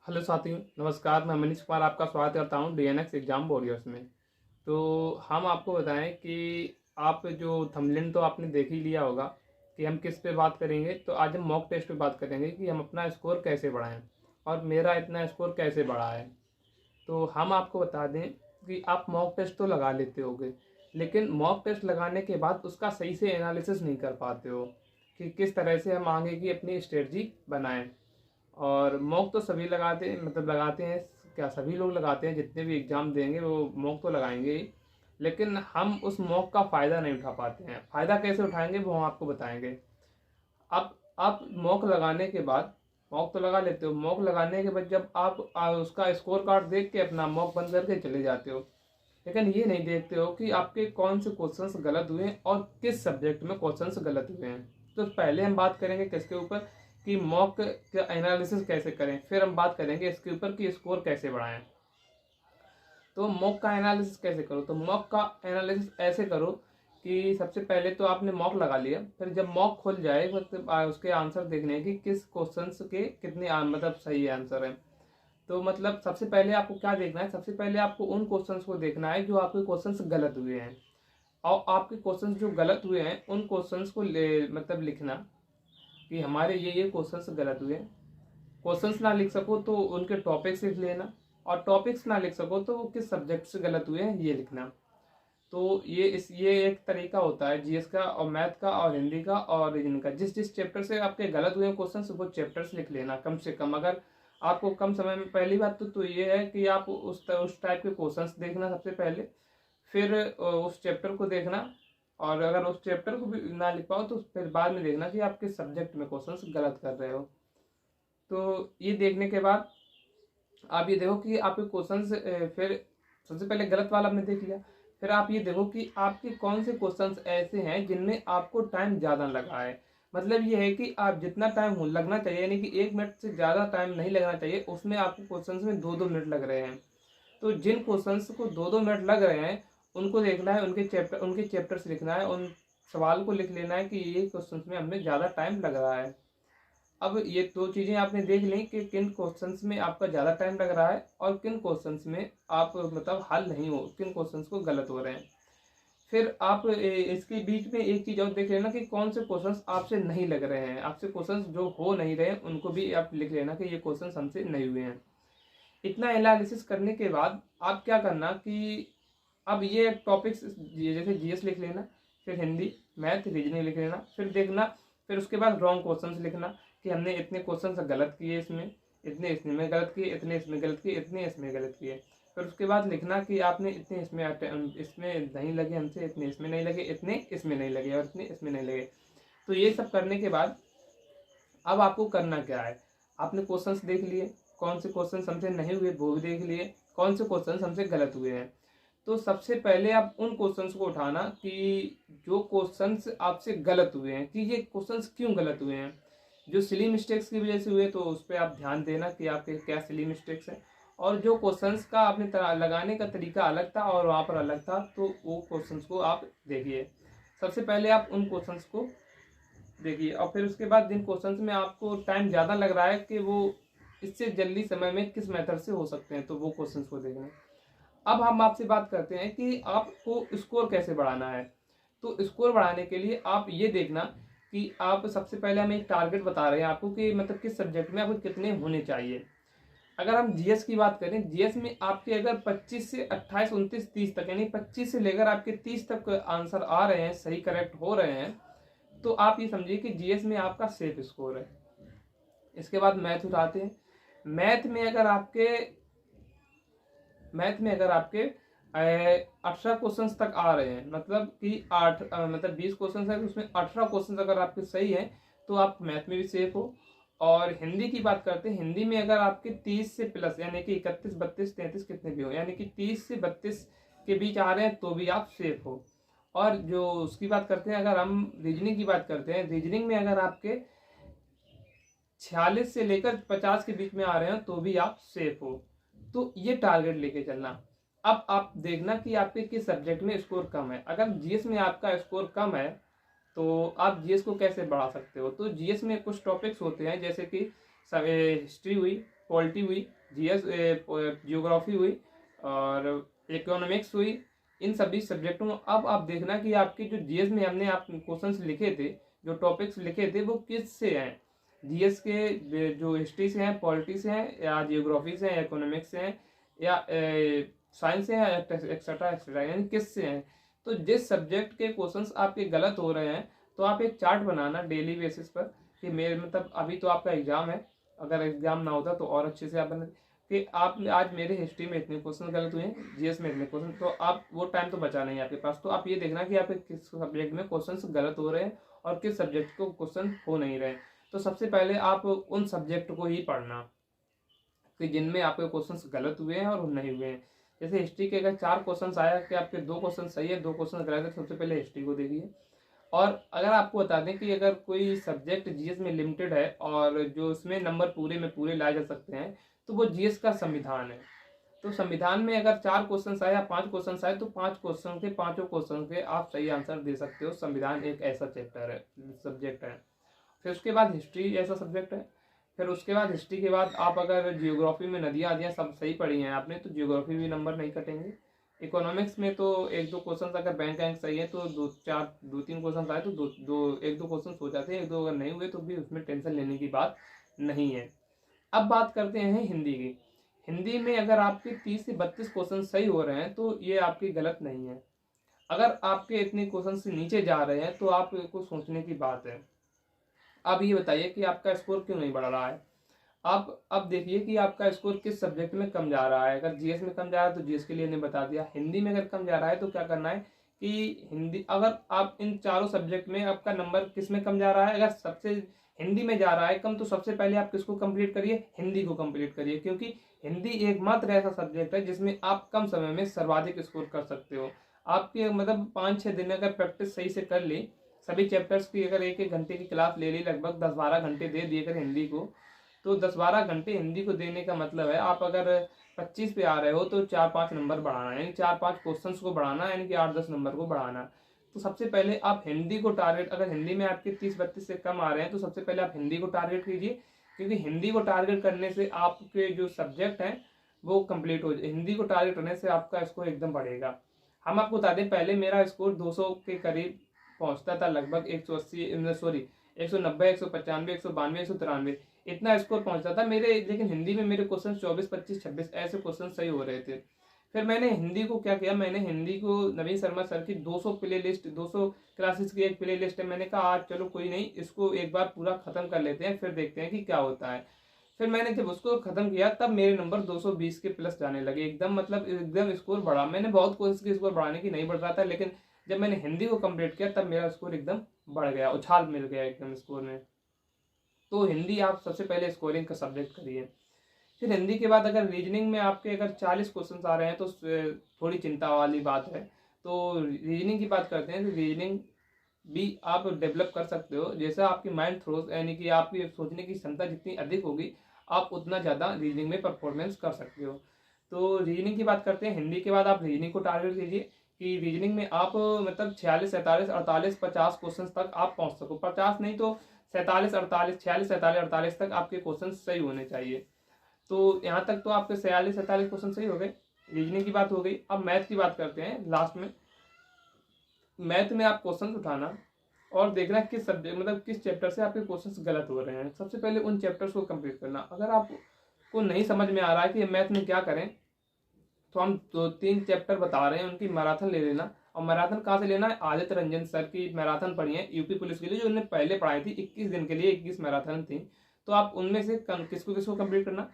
Hello साथियों, नमस्कार। मैं मनीष कुमार आपका स्वागत करता हूं डीएनएक्स एग्जाम वॉरियर्स में। तो हम आपको बताएं कि आप जो थंबनेल तो आपने देख ही लिया होगा कि हम किस पे बात करेंगे। तो आज हम मॉक टेस्ट पे बात करेंगे कि हम अपना स्कोर कैसे बढ़ाएं और मेरा इतना स्कोर कैसे बढ़ा है। तो हम आपको बता दें कि आप मॉक टेस्ट तो लगा लेते होगे, लेकिन मॉक टेस्ट लगाने के बाद उसका सही से एनालिसिस नहीं कर पाते हो कि किस तरह से हम आगे की अपनी स्ट्रेटजी बनाएं। और मॉक तो सभी लगाते हैं, मतलब लगाते हैं, क्या सभी लोग लगाते हैं, जितने भी एग्ज़ाम देंगे वो मॉक तो लगाएंगे ही। लेकिन हम उस मॉक का फ़ायदा नहीं उठा पाते हैं। फ़ायदा कैसे उठाएंगे वो हम आपको बताएंगे। अब आप मॉक लगाने के बाद, मॉक तो लगा लेते हो, मॉक लगाने के बाद जब आप उसका स्कोर कार्ड देख के अपना मॉक बंद करके चले जाते हो, लेकिन ये नहीं देखते हो कि आपके कौन से क्वेश्चंस गलत हुए हैं और किस सब्जेक्ट में क्वेश्चंस गलत हुए हैं। तो पहले हम बात करेंगे किसके ऊपर, कि मॉक का एनालिसिस कैसे करें। फिर हम बात करेंगे इसके ऊपर कि स्कोर कैसे बढ़ाएं। तो मॉक का एनालिसिस कैसे करो, तो मॉक का एनालिसिस ऐसे करो कि सबसे पहले तो आपने मॉक लगा लिया, फिर जब मॉक खुल जाए मतलब उसके आंसर देखने हैं कि किस क्वेश्चंस के कितने मतलब सही आंसर हैं। तो मतलब सबसे पहले आपको क्या देखना है, सबसे पहले आपको उन क्वेश्चंस को देखना है जो आपके क्वेश्चंस गलत हुए हैं। और आपके क्वेश्चंस जो गलत हुए हैं उन क्वेश्चंस को मतलब लिखना कि हमारे ये क्वेश्चंस गलत हुए हैं। क्वेश्चंस ना लिख सको तो उनके टॉपिक्स लिख लेना, और टॉपिक्स ना लिख सको तो वो किस सब्जेक्ट से गलत हुए हैं ये लिखना। तो ये एक तरीका होता है जीएस का और मैथ का और हिंदी का और रीजनिंग का। जिस जिस चैप्टर से आपके गलत हुए हैं क्वेश्चन वो चैप्टर्स लिख लेना कम से कम। अगर आपको कम समय में, पहली बात तो ये है कि आप उस टाइप के क्वेश्चंस देखना सबसे पहले, फिर उस चैप्टर को देखना। और अगर उस चैप्टर को भी ना लिख पाओ तो फिर बाद में देखना कि आप किस सब्जेक्ट में क्वेश्चंस गलत कर रहे हो। तो ये देखने के बाद आप ये देखो कि आपके क्वेश्चंस, फिर सबसे पहले गलत वाला आपने देख लिया, फिर आप ये देखो कि आपके कौन से क्वेश्चंस ऐसे हैं जिनमें आपको टाइम ज़्यादा लगा है। मतलब ये है कि आप जितना टाइम लगना चाहिए, यानी कि 1 मिनट से ज़्यादा टाइम नहीं लगना चाहिए, उसमें आपको क्वेश्चंस में 2-2 मिनट लग रहे हैं। तो जिन क्वेश्चंस को 2-2 मिनट लग रहे हैं उनको देखना है, उनके चैप्टर्स लिखना है, उन सवाल को लिख लेना है कि ये क्वेश्चंस में हमें ज़्यादा टाइम लग रहा है। अब ये दो चीजें आपने देख ली कि किन क्वेश्चंस में आपका ज्यादा टाइम लग रहा है और किन क्वेश्चंस में आप मतलब हल नहीं हो, किन क्वेश्चंस को गलत हो रहे हैं। फिर आप इसके बीच में एक चीज और देख लेना कि कौन से क्वेश्चंस आपसे नहीं लग रहे हैं। आपसे क्वेश्चंस जो हो नहीं रहे हैं उनको भी आप लिख लेना कि ये क्वेश्चंस हमसे नहीं हुए हैं। इतना एनालिसिस करने के बाद आप क्या करना कि अब ये टॉपिक्स जैसे जीएस लिख लेना, फिर हिंदी, मैथ, रीजनिंग लिख लेना, फिर देखना, फिर उसके बाद रॉन्ग क्वेश्चंस लिखना कि हमने इतने क्वेश्चंस गलत किए इसमें, इतने इसमें गलत किए, इतने इसमें गलत किए, इतने इसमें गलत किए। फिर उसके बाद लिखना कि आपने इतने इसमें नहीं लगे हमसे, इतने इसमें नहीं लगे, इतने इसमें नहीं लगे और इतने इसमें नहीं लगे। तो ये सब करने के बाद अब आपको करना क्या है, आपने क्वेश्चंस देख लिए, कौन से क्वेश्चंस हमसे नहीं हुए वो भी देख लिए, कौन से क्वेश्चंस हमसे गलत हुए हैं। तो सबसे पहले आप उन क्वेश्चंस को उठाना कि जो क्वेश्चंस आपसे गलत हुए हैं, कि ये क्वेश्चंस क्यों गलत हुए हैं। जो सिली मिस्टेक्स की वजह से हुए तो उस पर आप ध्यान देना कि आपके क्या सिली मिस्टेक्स हैं। और जो क्वेश्चंस का आपने लगाने का तरीका अलग था और वहाँ पर अलग था, तो वो क्वेश्चंस को आप देखिए। सबसे पहले आप उन क्वेश्चंस को देखिए और फिर उसके बाद जिन क्वेश्चंस में आपको टाइम ज़्यादा लग रहा है कि वो इससे जल्दी समय में किस मेथड से हो सकते हैं, तो वो क्वेश्चंस को देखना। अब हम आपसे बात करते हैं कि आपको स्कोर कैसे बढ़ाना है। तो स्कोर बढ़ाने के लिए आप ये देखना कि आप सबसे पहले हम एक टारगेट बता रहे हैं आपको कि मतलब किस सब्जेक्ट में आपको कितने होने चाहिए। अगर हम जीएस की बात करें, जीएस में आपके अगर 25 से 28, 29, 30 तक, यानी 25 से लेकर आपके 30 तक आंसर आ रहे हैं, सही करेक्ट हो रहे हैं, तो आप ये समझिए कि जीएस में आपका सेफ स्कोर है। इसके बाद मैथ उठाते हैं। मैथ में अगर आपके मैथ में अगर आपके 18 क्वेश्चन तक आ रहे हैं, मतलब कि 8 मतलब 20 क्वेश्चन है, उसमें 18 क्वेश्चन अगर आपके सही हैं तो आप मैथ में भी सेफ हो। और हिंदी की बात करते हैं, हिंदी में अगर आपके 30 से प्लस, यानी कि 31, 32, 33 कितने भी हो, यानी कि 30 से 32 के बीच आ रहे हैं तो भी आप सेफ हो। और जो उसकी बात करते हैं, अगर हम रीजनिंग की बात करते हैं, रीजनिंग में अगर आपके 46 से लेकर 50 के बीच में आ रहे हैं तो भी आप सेफ हो। तो ये टारगेट लेके चलना। अब आप देखना कि आपके किस सब्जेक्ट में स्कोर कम है। अगर जीएस में आपका स्कोर कम है तो आप जीएस को कैसे बढ़ा सकते हो। तो जीएस में कुछ टॉपिक्स होते हैं जैसे कि हिस्ट्री हुई, पॉलिटी हुई, जीएस जियोग्राफी हुई और इकोनॉमिक्स हुई, इन सभी सब्जेक्टों में अब आप देखना कि आपके जो जीएस में हमने आप क्वेश्चंस लिखे थे, जो टॉपिक्स लिखे थे, वो किस से हैं। जीएस के जो हिस्ट्री से हैं, पॉलिटी से हैं, या जियोग्राफी से हैं, इकोनॉमिक्स से हैं, या साइंस से हैं, एक्सेट्रा एक्सेट्रा, यानी किस से हैं। तो जिस सब्जेक्ट के क्वेश्चंस आपके गलत हो रहे हैं, तो आप एक चार्ट बनाना डेली बेसिस पर कि मेरे मतलब अभी तो आपका एग्जाम है, अगर एग्जाम ना होता तो और अच्छे से आप बना कि आप आज मेरे हिस्ट्री में इतने क्वेश्चन गलत हुए हैं, जीएस में इतने क्वेश्चन, तो आप वो टाइम तो बचा नहीं आपके पास। तो आप ये देखना कि आपके किस सब्जेक्ट में क्वेश्चन गलत हो रहे हैं और किस सब्जेक्ट को क्वेश्चन हो नहीं रहे। तो सबसे पहले आप उन सब्जेक्ट को ही पढ़ना कि जिनमें आपके क्वेश्चन गलत हुए हैं और नहीं हुए हैं। जैसे हिस्ट्री के अगर 4 क्वेश्चन आया कि आपके 2 क्वेश्चन सही है, 2 क्वेश्चन गलत है, सबसे पहले हिस्ट्री को देखिए। और अगर आपको बता दें कि अगर कोई सब्जेक्ट जीएस में लिमिटेड है और जो उसमें नंबर पूरे में पूरे लाए जा सकते हैं, तो वो जीएस का संविधान है। तो संविधान में अगर 4 क्वेश्चन आए या 5 क्वेश्चन आए, तो 5 क्वेश्चन के पांचों क्वेश्चन के आप सही आंसर दे सकते हो। संविधान एक ऐसा चैप्टर है, सब्जेक्ट है। फिर उसके बाद हिस्ट्री ऐसा सब्जेक्ट है। फिर उसके बाद हिस्ट्री के बाद आप अगर जियोग्राफी में नदियाँ आदियाँ सब सही पढ़ी हैं आपने, तो जियोग्राफी भी नंबर नहीं कटेंगे। इकोनॉमिक्स में तो 1-2 क्वेश्चन अगर बैंक रैंक सही है तो 2-3 क्वेश्चन आए तो 1-2 क्वेश्चन हो जाते हैं, 1-2 अगर नहीं हुए तो भी उसमें टेंशन लेने की बात नहीं है। अब बात करते हैं हिंदी की। हिंदी में अगर आपके 30 से 32 क्वेश्चन सही हो रहे हैं तो ये आपकी गलत नहीं है। अगर आपके इतने क्वेश्चन से नीचे जा रहे हैं तो आपको सोचने की बात है। अब ये बताइए कि आपका स्कोर क्यों नहीं बढ़ रहा है। आप अब देखिए कि आपका स्कोर किस सब्जेक्ट में कम जा रहा है। अगर जीएस में कम जा रहा है तो जीएस के लिए ने बता दिया। हिंदी में अगर कम जा रहा है तो क्या करना है कि हिंदी, अगर आप इन चारों सब्जेक्ट में आपका नंबर किस में कम जा रहा है, अगर सबसे हिंदी में जा रहा है कम, तो सबसे पहले आप किसको कंप्लीट करिए, हिंदी को कंप्लीट करिए, क्योंकि हिंदी एकमात्र ऐसा सब्जेक्ट है जिसमें आप कम समय में सर्वाधिक स्कोर कर सकते हो। आपके मतलब 5-6 दिन में अगर प्रैक्टिस सही से कर ली, सभी चैप्टर्स की अगर 1-1 घंटे की क्लास ले ली, लगभग 10-12 घंटे दे दिए अगर हिंदी को, तो 10-12 घंटे हिंदी को देने का मतलब है आप अगर 25 पे आ रहे हो तो 4-5 नंबर बढ़ाना, यानी 4-5 क्वेश्चंस को बढ़ाना, यानी कि 8-10 नंबर को बढ़ाना। तो सबसे पहले आप हिंदी को टारगेट, अगर हिंदी में आपके 30-32 से कम आ रहे हैं तो सबसे पहले आप हिंदी को टारगेट कीजिए, क्योंकि हिंदी को टारगेट करने से आपके जो सब्जेक्ट हैं वो कंप्लीट हो जाए। हिंदी को टारगेट करने से आपका स्कोर एकदम बढ़ेगा। हम आपको बता दें, पहले मेरा स्कोर 200 के करीब पहुंचता था, लगभग 180 सॉरी 190, 195, 192, 193 इतना स्कोर पहुंचता था मेरे। लेकिन हिंदी में मेरे क्वेश्चन 24, 25, 26 ऐसे क्वेश्चन सही हो रहे थे। फिर मैंने हिंदी को क्या किया, मैंने हिंदी को नवीन शर्मा सर की 200 प्ले लिस्ट, 200 क्लासेस की एक प्ले लिस्ट है, मैंने कहा आज चलो कोई नहीं, इसको एक बार पूरा खत्म कर लेते हैं, फिर देखते हैं कि क्या होता है। फिर मैंने जब उसको खत्म किया तब मेरे नंबर 220 के प्लस जाने लगे एकदम, मतलब एकदम स्कोर बढ़ा। मैंने बहुत कोशिश की स्कोर बढ़ाने की, नहीं बढ़ रहा था, लेकिन जब मैंने हिंदी को कंप्लीट किया तब मेरा स्कोर एकदम बढ़ गया, उछाल मिल गया एकदम स्कोर में। तो हिंदी आप सबसे पहले स्कोरिंग का सब्जेक्ट करिए। फिर हिंदी के बाद अगर रीजनिंग में आपके अगर 40 क्वेश्चन आ रहे हैं तो थोड़ी चिंता वाली बात है। तो रीजनिंग की बात करते हैं तो रीजनिंग भी आप डेवलप कर सकते हो। जैसा आपकी माइंड थ्रोस, यानी कि आपकी सोचने की क्षमता जितनी अधिक होगी आप उतना ज़्यादा रीजनिंग में परफॉर्मेंस कर सकते हो। तो रीजनिंग की बात करते हैं, हिंदी के बाद आप रीजनिंग को टारगेट कीजिए कि रीजनिंग में आप मतलब 46, 47, 48, 50 क्वेश्चन तक आप पहुंच सको। 50 नहीं तो 47, 48, 46, 47, 48 तक आपके क्वेश्चन सही होने चाहिए। तो यहाँ तक तो आपके 46, 47 क्वेश्चन सही हो गए। रीजनिंग की बात हो गई। अब मैथ की बात करते हैं लास्ट में। मैथ में आप क्वेश्चन उठाना और देखना किस सब्जेक्ट, मतलब किस चैप्टर से आपके क्वेश्चंस गलत हो रहे हैं। सबसे पहले उन चैप्टर्स को कंप्लीट करना। अगर आपको नहीं समझ में आ रहा है कि मैथ में क्या करें, तो हम 2-3 चैप्टर बता रहे हैं, उनकी मैराथन ले लेना। और मैराथन कहाँ से लेना है, आदित्य रंजन सर की मैराथन पढ़ी है यूपी पुलिस के लिए, जो उन्होंने पहले पढ़ाई थी। 21 दिन के लिए 21 मैराथन थी। तो आप उनमें से किसको किसको कंप्लीट करना।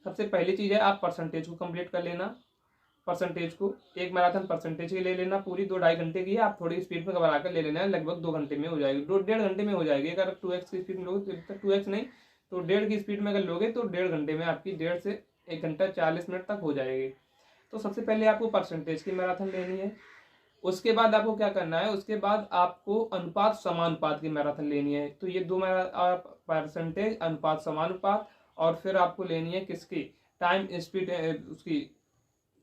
सबसे पहली चीज़ है आप परसेंटेज को कंप्लीट कर लेना। परसेंटेज को एक मैराथन परसेंटेज की ले लेना, पूरी 2-2.5 घंटे की है। आप थोड़ी स्पीड में घबरा कर ले लेना है, लगभग 2 घंटे में हो जाएगी, 2-1.5 घंटे में हो जाएगी। अगर 2x की स्पीड में लोगे तो 2x नहीं तो 1.5 की स्पीड में अगर लोगे तो 1.5 घंटे में आपकी 1.5 से 1 घंटा 40 मिनट तक हो जाएगी। तो सबसे पहले आपको परसेंटेज की मैराथन लेनी है। उसके बाद आपको क्या करना है, उसके बाद आपको अनुपात समानुपात की मैराथन लेनी है। तो ये दो परसेंटेज, अनुपात समानुपात, और फिर आपको लेनी है किसकी, टाइम स्पीड, उसकी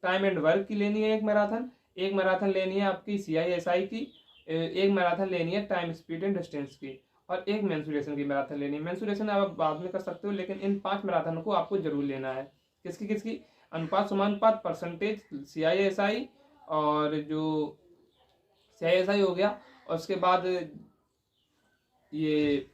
टाइम एंड वर्क की लेनी है एक मैराथन। एक मैराथन लेनी है आपकी CISI की। एक मैराथन लेनी है टाइम स्पीड एंड डिस्टेंस की। और एक मेंसुरेशन की मैराथन लेनी है। मेंसुरेशन आप बाद में कर सकते हो, लेकिन इन 5 मैराथन को आपको जरूर लेना है। किसकी किसकी? अनुपात समानुपात, परसेंटेज, CISI, और जो CISI हो गया, और उसके बाद ये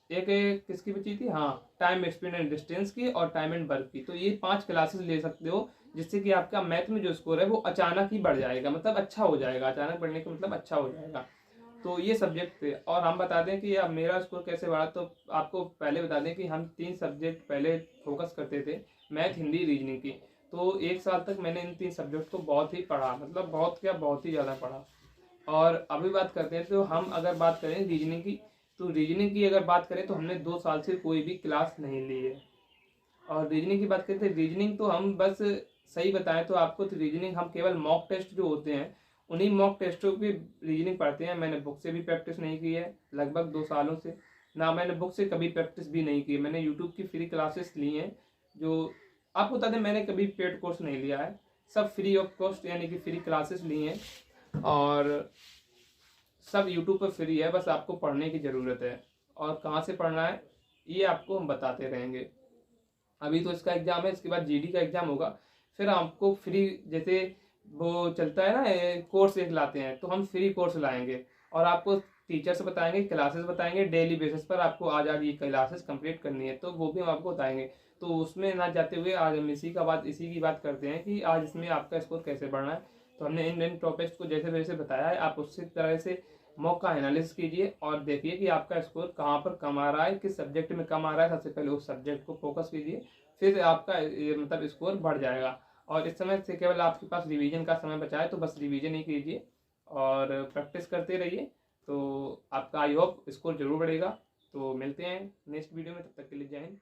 एक किसकी बची थी, हाँ, टाइम, स्पीड एंड डिस्टेंस की, और टाइम एंड वर्क की। तो ये 5 क्लासेस ले सकते हो, जिससे कि आपका मैथ में जो स्कोर है वो अचानक ही बढ़ जाएगा, मतलब अच्छा हो जाएगा। अचानक बढ़ने का मतलब अच्छा हो जाएगा। तो ये सब्जेक्ट थे। और हम बता दें कि अब मेरा स्कोर कैसे बढ़ा, तो आपको पहले बता दें कि हम 3 सब्जेक्ट पहले फोकस करते थे, मैथ, हिंदी, रीजनिंग की। तो 1 साल तक मैंने इन 3 सब्जेक्ट को बहुत ही पढ़ा, मतलब बहुत क्या, बहुत ही ज़्यादा पढ़ा। और अभी बात करते हैं, तो हम अगर बात करें रीजनिंग की, तो रीजनिंग की अगर बात करें तो हमने 2 साल से कोई भी क्लास नहीं ली है। और रीजनिंग की बात करते हैं, रीजनिंग तो हम बस, सही बताएं तो आपको, तो रीजनिंग हम केवल मॉक टेस्ट जो होते हैं उन्हीं मॉक टेस्टों की रीजनिंग पढ़ते हैं। मैंने बुक से भी प्रैक्टिस नहीं की है लगभग 2 सालों से, ना मैंने बुक से कभी प्रैक्टिस भी नहीं की। मैंने यूट्यूब की फ्री क्लासेस ली हैं, जो आपको बता दें मैंने कभी पेड कोर्स नहीं लिया है, सब फ्री ऑफ कॉस्ट यानी कि फ्री क्लासेस ली हैं। और सब यूट्यूब पर फ्री है, बस आपको पढ़ने की ज़रूरत है। और कहाँ से पढ़ना है ये आपको हम बताते रहेंगे। अभी तो इसका एग्ज़ाम है, इसके बाद GD का एग्ज़ाम होगा। फिर आपको फ्री, जैसे वो चलता है ना कोर्स एक लाते हैं, तो हम फ्री कोर्स लाएंगे और आपको टीचर्स बताएंगे, क्लासेस बताएंगे, डेली बेसिस पर आपको आज आज ये क्लासेस कंप्लीट करनी है, तो वो भी हम आपको बताएंगे। तो उसमें ना जाते हुए आज हम इसी की बात करते हैं कि आज इसमें आपका स्कोर कैसे बढ़ना है। तो हमने इन टॉपिक्स को जैसे वैसे बताया है, आप उसी तरह से मॉक का एनालिसिस कीजिए और देखिए कि आपका स्कोर कहाँ पर कम आ रहा है, किस सब्जेक्ट में कम आ रहा है। सबसे पहले उस सब्जेक्ट को फोकस कीजिए, फिर आपका ये मतलब स्कोर बढ़ जाएगा। और इस समय से केवल आपके पास रिवीजन का समय बचा है, तो बस रिवीजन ही कीजिए और प्रैक्टिस करते रहिए, तो आपका आई होप स्कोर जरूर बढ़ेगा। तो मिलते हैं नेक्स्ट वीडियो में, तब तक के लिए जय हिंद।